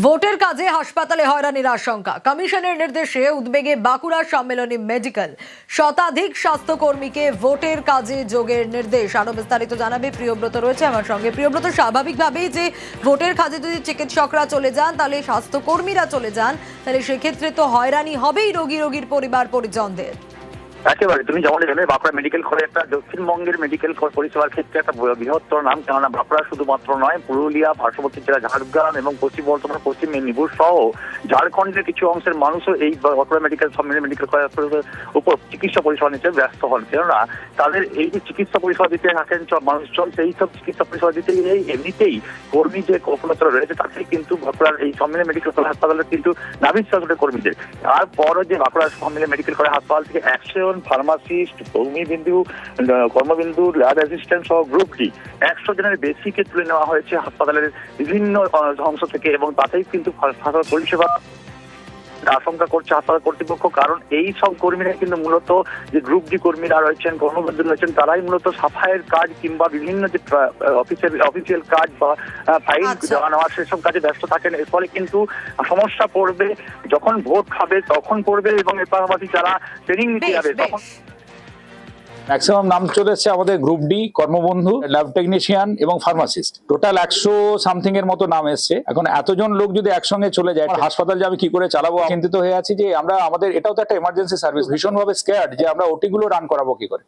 ভোটের কাজে হাসপাতালে হয়রানির আশঙ্কা, কমিশনের নির্দেশে উদ্বেগে বাঁকুড়া সম্মেলনী মেডিকেল। শতাধিক স্বাস্থ্যকর্মীকে ভোটের কাজে যোগের নির্দেশ। আরো বিস্তারিত জানাবে প্রিয়ব্রত রয়েছে আমার সঙ্গে। প্রিয়ব্রত, স্বাভাবিকভাবেই যে ভোটের কাজে যদি চিকিৎসকরা চলে যান, তাহলে স্বাস্থ্যকর্মীরা চলে যান, তাহলে সেক্ষেত্রে তো হয়রানি হবেই রোগীর পরিবার পরিজনদের। একেবারে তুমি যেমন জানো, বাঁকুড়া মেডিকেল কলেজ একটা দক্ষিণবঙ্গের মেডিকেল পরিষেবার ক্ষেত্রে একটা বৃহত্তর নাম। কেননা বাঁকুড়া শুধুমাত্র নয়, পুরুলিয়া, পার্শ্ববর্তী জেলা ঝাড়গ্রাম এবং পশ্চিম বর্ধমান, পশ্চিম মেদিনীপুর সহ ঝাড়খণ্ডের কিছু অংশের মানুষও এই বাঁকুড়া মেডিকেল মেডিকেল কলেজের উপর চিকিৎসা পরিষেবা নিতে ব্যস্ত হন। কেননা তাদের এই যে চিকিৎসা পরিষেবা দিতে থাকেন মানুষজন, সেই সব চিকিৎসা পরিষেবা দিতে গিয়ে এমনিতেই কর্মী যে কৌশলতা রয়েছে, তাতে কিন্তু বাঁকুড়ার এই সম্মিলনী মেডিকেল কলেজ হাসপাতালের কিন্তু নাভিশ্বাস কর্মীদের। তারপরও যে বাঁকুড়া সম্মিলনী মেডিকেল কলেজ হাসপাতাল থেকে 100 ফার্মাসিস্ট, কর্মবিন্দু, ল্যাব অ্যাসিস্ট্যান্ট সহ গ্রুপ ডি 100 জনের বেশিকে তুলে নেওয়া হয়েছে হাসপাতালের বিভিন্ন অংশ থেকে, এবং তাতেই কিন্তু হাসপাতাল পরিষেবা আশঙ্কা করছে হাসপাতাল কর্তৃপক্ষ। কারণ এই সব কর্মীরা কিন্তু মূলত যে গ্রুপ ডি কর্মীরা রয়েছেন, কর্মবন্ধু রয়েছেন, তারাই মূলত সাফাইয়ের কাজ কিংবা বিভিন্ন যে অফিসিয়াল কাজ বা ফাইল জমা নেওয়া সেসব কাজে ব্যস্ত থাকেন। এর ফলে কিন্তু সমস্যা পড়বে যখন ভোট খাবে, তখন পড়বে, এবং এর পাশাপাশি যারা ট্রেনিং নিতে যাবে তখন ম্যাক্সিমাম নাম চলে এসছে আমাদের গ্রুপ ডি, কর্মবন্ধু, ল্যাব টেকনিশিয়ান এবং ফার্মাসিস্ট। টোটাল 100 সামথিং এর মতো নাম এসছে। এখন এতজন লোক যদি একসঙ্গে চলে যায়, হাসপাতাল যে আমি কি করে চালাবো চিন্তিত হয়ে আছি। যে আমাদের এটাও তো একটা এমার্জেন্সি সার্ভিস, ভীষণভাবে স্কেয়ার্ড যে আমরা ওটি গুলো রান করাবো কি করে।